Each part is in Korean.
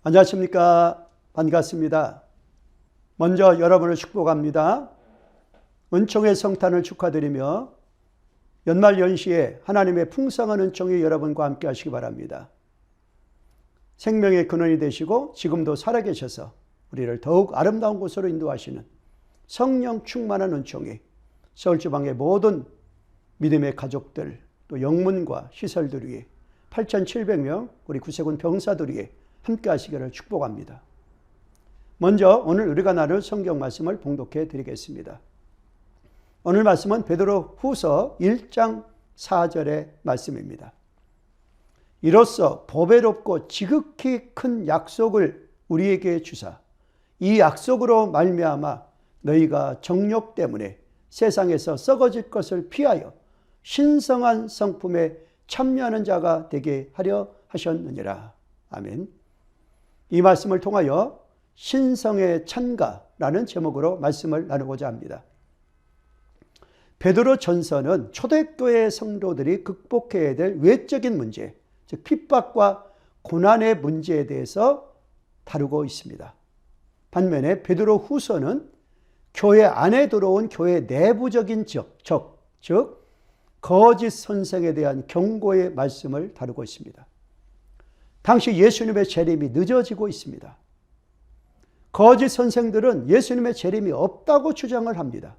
안녕하십니까. 반갑습니다. 먼저 여러분을 축복합니다. 은총의 성탄을 축하드리며 연말 연시에 하나님의 풍성한 은총이 여러분과 함께 하시기 바랍니다. 생명의 근원이 되시고 지금도 살아계셔서 우리를 더욱 아름다운 곳으로 인도하시는 성령 충만한 은총이 서울지방의 모든 믿음의 가족들, 또 영문과 시설들 위에 8,700명 우리 구세군 병사들 위에 함께 하시기를 축복합니다. 먼저 오늘 우리가 나눌 성경 말씀을 봉독해 드리겠습니다. 오늘 말씀은 베드로 후서 1장 4절의 말씀입니다. 이로써 보배롭고 지극히 큰 약속을 우리에게 주사 이 약속으로 말미암아 너희가 정욕 때문에 세상에서 썩어질 것을 피하여 신성한 성품에 참여하는 자가 되게 하려 하셨느니라. 아멘. 이 말씀을 통하여 신성의 찬가라는 제목으로 말씀을 나누고자 합니다. 베드로 전서는 초대교회 성도들이 극복해야 될 외적인 문제, 즉 핍박과 고난의 문제에 대해서 다루고 있습니다. 반면에 베드로 후서는 교회 안에 들어온 교회 내부적인 즉 거짓 선생에 대한 경고의 말씀을 다루고 있습니다. 당시 예수님의 재림이 늦어지고 있습니다. 거짓 선생들은 예수님의 재림이 없다고 주장을 합니다.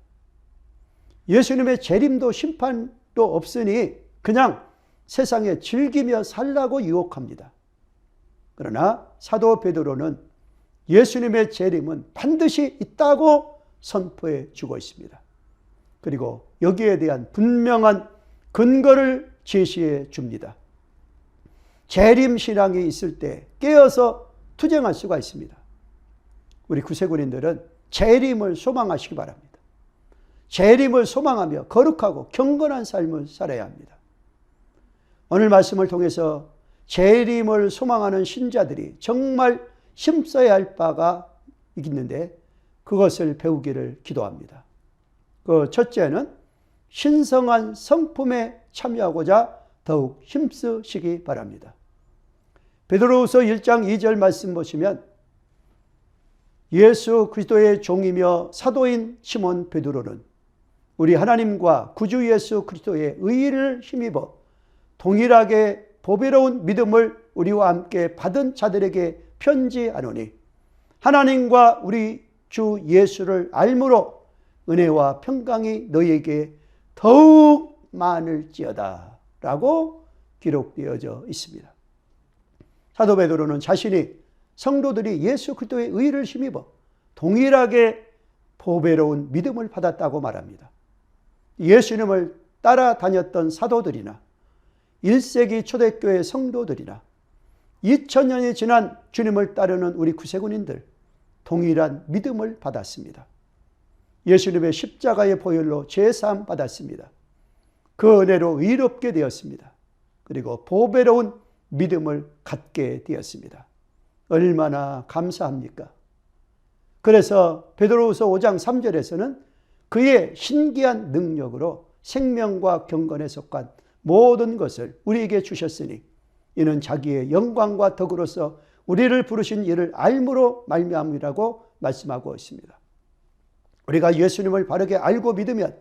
예수님의 재림도 심판도 없으니 그냥 세상에 즐기며 살라고 유혹합니다. 그러나 사도 베드로는 예수님의 재림은 반드시 있다고 선포해 주고 있습니다. 그리고 여기에 대한 분명한 근거를 제시해 줍니다. 재림신앙이 있을 때 깨어서 투쟁할 수가 있습니다. 우리 구세군인들은 재림을 소망하시기 바랍니다. 재림을 소망하며 거룩하고 경건한 삶을 살아야 합니다. 오늘 말씀을 통해서 재림을 소망하는 신자들이 정말 힘써야 할 바가 있는데 그것을 배우기를 기도합니다. 그 첫째는 신성한 성품에 참여하고자 더욱 힘쓰시기 바랍니다. 베드로후서 1장 2절 말씀 보시면 예수 그리스도의 종이며 사도인 시몬 베드로는 우리 하나님과 구주 예수 그리스도의 의를 힘입어 동일하게 보배로운 믿음을 우리와 함께 받은 자들에게 편지하노니 하나님과 우리 주 예수를 알므로 은혜와 평강이 너희에게 더욱 많을지어다 라고 기록되어져 있습니다. 사도 베드로는 자신이 성도들이 예수 그리스도의 의를 힘입어 동일하게 보배로운 믿음을 받았다고 말합니다. 예수님을 따라다녔던 사도들이나 1세기 초대교회 성도들이나 2000년이 지난 주님을 따르는 우리 구세군인들 동일한 믿음을 받았습니다. 예수님의 십자가의 보혈로 제사함 받았습니다. 그 은혜로 의롭게 되었습니다. 그리고 보배로운 믿음을 갖게 되었습니다. 얼마나 감사합니까? 그래서 베드로후서 5장 3절에서는 그의 신기한 능력으로 생명과 경건에 속한 모든 것을 우리에게 주셨으니 이는 자기의 영광과 덕으로서 우리를 부르신 이를 알므로 말미암이라고 말씀하고 있습니다. 우리가 예수님을 바르게 알고 믿으면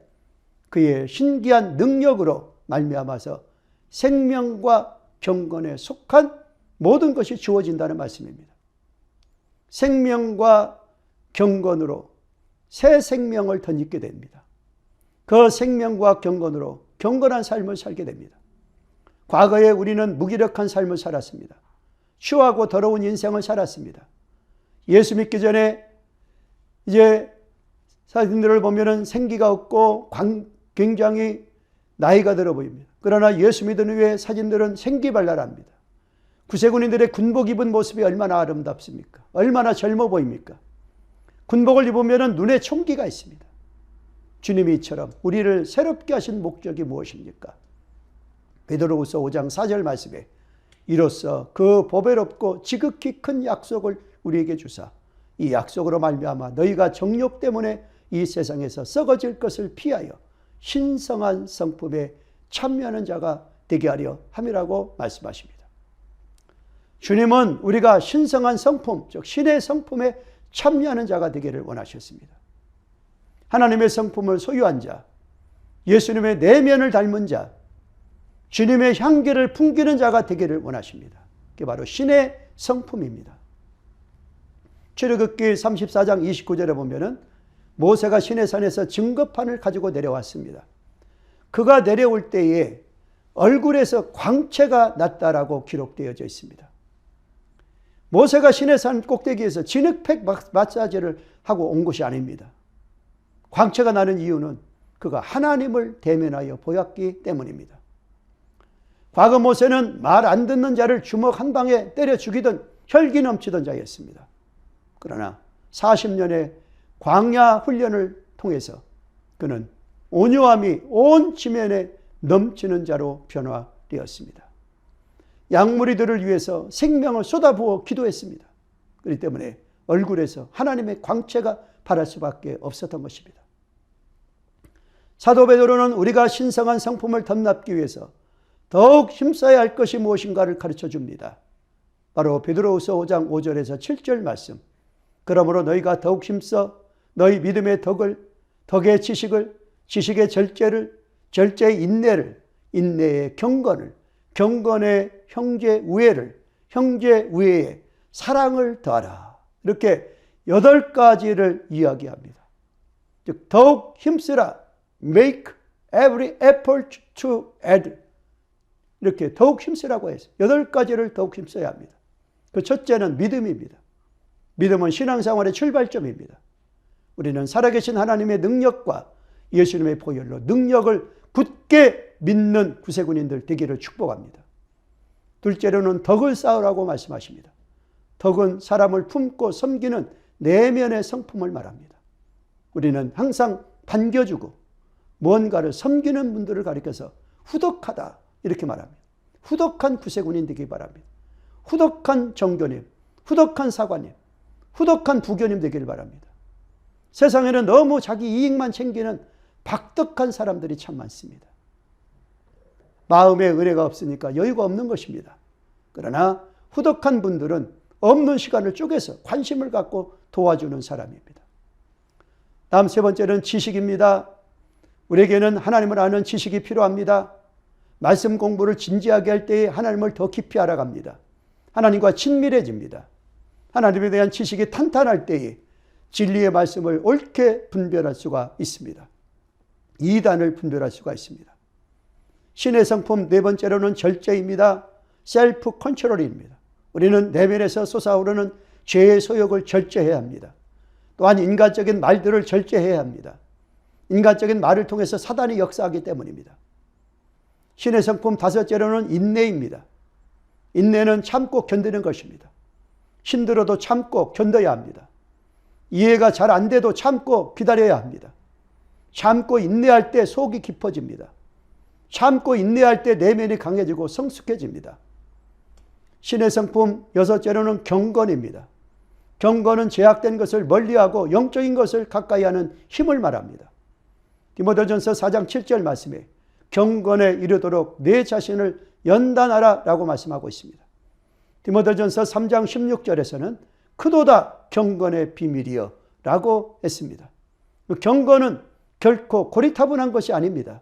그의 신기한 능력으로 말미암아서 생명과 경건에 속한 모든 것이 주어진다는 말씀입니다. 생명과 경건으로 새 생명을 덧입게 됩니다. 그 생명과 경건으로 경건한 삶을 살게 됩니다. 과거에 우리는 무기력한 삶을 살았습니다. 추하고 더러운 인생을 살았습니다. 예수 믿기 전에 이제 사진들을 보면 생기가 없고 굉장히 나이가 들어 보입니다. 그러나 예수 믿은 후에 사진들은 생기발랄합니다. 구세군인들의 군복 입은 모습이 얼마나 아름답습니까? 얼마나 젊어 보입니까? 군복을 입으면 눈에 총기가 있습니다. 주님이 이처럼 우리를 새롭게 하신 목적이 무엇입니까? 베드로후서 5장 4절 말씀에 이로써 그 보배롭고 지극히 큰 약속을 우리에게 주사 이 약속으로 말미암아 너희가 정욕 때문에 이 세상에서 썩어질 것을 피하여 신성한 성품에 참여하는 자가 되게 하려 함이라고 말씀하십니다. 주님은 우리가 신성한 성품, 즉 신의 성품에 참여하는 자가 되기를 원하셨습니다. 하나님의 성품을 소유한 자, 예수님의 내면을 닮은 자, 주님의 향기를 풍기는 자가 되기를 원하십니다. 그게 바로 신의 성품입니다. 출애굽기 34장 29절에 보면은 모세가 시내산에서 증거판을 가지고 내려왔습니다. 그가 내려올 때에 얼굴에서 광채가 났다라고 기록되어져 있습니다. 모세가 시내산 꼭대기에서 진흙팩 마사지를 하고 온 것이 아닙니다. 광채가 나는 이유는 그가 하나님을 대면하여 보였기 때문입니다. 과거 모세는 말 안 듣는 자를 주먹 한 방에 때려 죽이던 혈기 넘치던 자였습니다. 그러나 40년의 광야 훈련을 통해서 그는 온유함이 온 지면에 넘치는 자로 변화되었습니다. 양무리들을 위해서 생명을 쏟아부어 기도했습니다. 그렇기 때문에 얼굴에서 하나님의 광채가 발할 수밖에 없었던 것입니다. 사도 베드로는 우리가 신성한 성품을 덧납기 위해서 더욱 힘써야 할 것이 무엇인가를 가르쳐 줍니다. 바로 베드로후서 5장 5절에서 7절 말씀. 그러므로 너희가 더욱 힘써 너희 믿음의 덕의 지식을, 지식의 절제를, 절제의 인내를, 인내의 경건을, 경건의 형제 우애를, 형제 우애에 사랑을 더하라. 이렇게 8가지를 이야기합니다. 즉 더욱 힘쓰라. Make every effort to add. 이렇게 더욱 힘쓰라고 해서 8가지를 더욱 힘써야 합니다. 그 첫째는 믿음입니다. 믿음은 신앙생활의 출발점입니다. 우리는 살아계신 하나님의 능력과 예수님의 보혈로 능력을 굳게 믿는 구세군인들 되기를 축복합니다. 둘째로는 덕을 쌓으라고 말씀하십니다. 덕은 사람을 품고 섬기는 내면의 성품을 말합니다. 우리는 항상 반겨주고 무언가를 섬기는 분들을 가리켜서 후덕하다 이렇게 말합니다. 후덕한 구세군인 되기 바랍니다. 후덕한 정교님, 후덕한 사관님, 후덕한 부교님 되기를 바랍니다. 세상에는 너무 자기 이익만 챙기는 박덕한 사람들이 참 많습니다. 마음에 은혜가 없으니까 여유가 없는 것입니다. 그러나 후덕한 분들은 없는 시간을 쪼개서 관심을 갖고 도와주는 사람입니다. 다음 세 번째는 지식입니다. 우리에게는 하나님을 아는 지식이 필요합니다. 말씀 공부를 진지하게 할 때에 하나님을 더 깊이 알아갑니다. 하나님과 친밀해집니다. 하나님에 대한 지식이 탄탄할 때에 진리의 말씀을 옳게 분별할 수가 있습니다. 이단을 분별할 수가 있습니다. 신의 성품 네 번째로는 절제입니다. 셀프 컨트롤입니다. 우리는 내면에서 솟아오르는 죄의 소욕을 절제해야 합니다. 또한 인간적인 말들을 절제해야 합니다. 인간적인 말을 통해서 사단이 역사하기 때문입니다. 신의 성품 다섯째로는 인내입니다. 인내는 참고 견디는 것입니다. 힘들어도 참고 견뎌야 합니다. 이해가 잘 안 돼도 참고 기다려야 합니다. 참고 인내할 때 속이 깊어집니다. 참고 인내할 때 내면이 강해지고 성숙해집니다. 신의 성품 여섯째로는 경건입니다. 경건은 제약된 것을 멀리하고 영적인 것을 가까이 하는 힘을 말합니다. 디모데전서 4장 7절 말씀에 경건에 이르도록 내 자신을 연단하라 라고 말씀하고 있습니다. 디모데전서 3장 16절에서는 크도다 경건의 비밀이여 라고 했습니다. 경건은 결코 고리타분한 것이 아닙니다.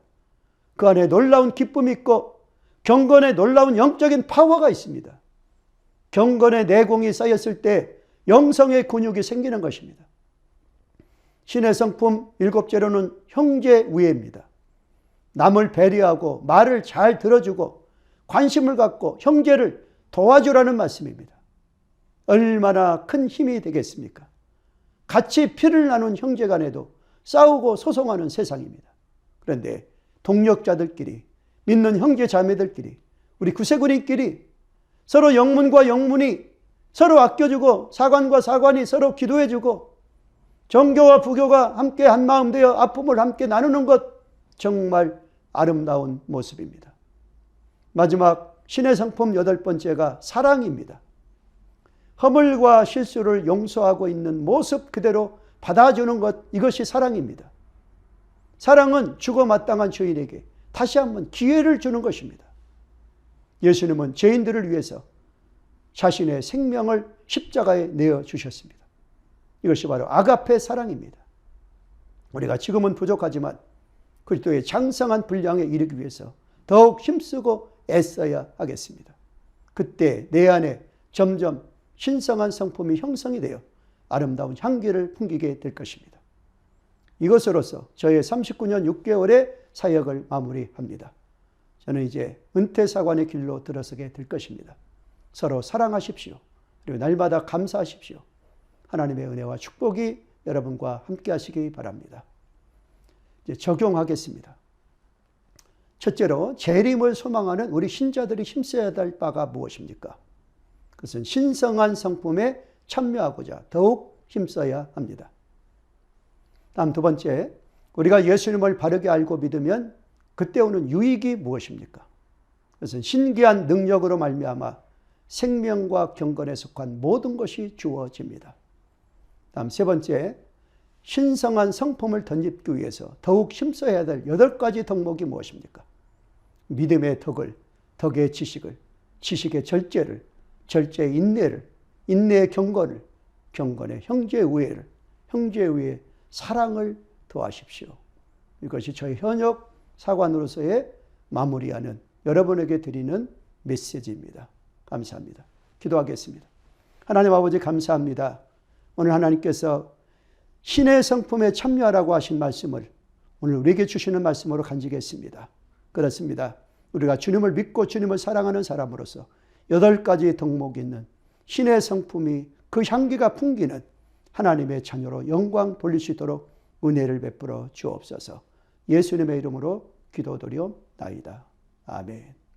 그 안에 놀라운 기쁨이 있고 경건에 놀라운 영적인 파워가 있습니다. 경건의 내공이 쌓였을 때 영성의 근육이 생기는 것입니다. 신의 성품 일곱째로는 형제 우애입니다. 남을 배려하고 말을 잘 들어주고 관심을 갖고 형제를 도와주라는 말씀입니다. 얼마나 큰 힘이 되겠습니까? 같이 피를 나눈 형제 간에도 싸우고 소송하는 세상입니다. 그런데 동력자들끼리, 믿는 형제 자매들끼리, 우리 구세군인끼리 서로 영문과 영문이 서로 아껴주고 사관과 사관이 서로 기도해주고 정교와 부교가 함께 한마음 되어 아픔을 함께 나누는 것 정말 아름다운 모습입니다. 마지막 신의 성품 여덟 번째가 사랑입니다. 허물과 실수를 용서하고 있는 모습 그대로 받아주는 것, 이것이 사랑입니다. 사랑은 죽어 마땅한 죄인에게 다시 한번 기회를 주는 것입니다. 예수님은 죄인들을 위해서 자신의 생명을 십자가에 내어주셨습니다. 이것이 바로 아가페 사랑입니다. 우리가 지금은 부족하지만 그리스도의 장성한 분량에 이르기 위해서 더욱 힘쓰고 애써야 하겠습니다. 그때 내 안에 점점 신성한 성품이 형성이 되어 아름다운 향기를 풍기게 될 것입니다. 이것으로서 저의 39년 6개월의 사역을 마무리합니다. 저는 이제 은퇴사관의 길로 들어서게 될 것입니다. 서로 사랑하십시오. 그리고 날마다 감사하십시오. 하나님의 은혜와 축복이 여러분과 함께 하시기 바랍니다. 이제 적용하겠습니다. 첫째로 재림을 소망하는 우리 신자들이 힘써야 될 바가 무엇입니까? 그것은 신성한 성품에 참여하고자 더욱 힘써야 합니다. 다음 두 번째, 우리가 예수님을 바르게 알고 믿으면 그때 오는 유익이 무엇입니까? 그것은 신기한 능력으로 말미암아 생명과 경건에 속한 모든 것이 주어집니다. 다음 세 번째, 신성한 성품을 덧입기 위해서 더욱 힘써야 될 8가지 덕목이 무엇입니까? 믿음의 덕을, 덕의 지식을, 지식의 절제를, 절제의 인내를, 인내의 경건을, 경건의 형제의 우애를, 형제의 우애의 사랑을 더하십시오. 이것이 저희 현역 사관으로서의 마무리하는 여러분에게 드리는 메시지입니다. 감사합니다. 기도하겠습니다. 하나님 아버지 감사합니다. 오늘 하나님께서 신의 성품에 참여하라고 하신 말씀을 오늘 우리에게 주시는 말씀으로 간직했습니다. 그렇습니다. 우리가 주님을 믿고 주님을 사랑하는 사람으로서 8가지 덕목이 있는 신의 성품이 그 향기가 풍기는 하나님의 자녀로 영광 돌릴 수 있도록 은혜를 베풀어 주옵소서. 예수님의 이름으로 기도드리옵나이다. 아멘.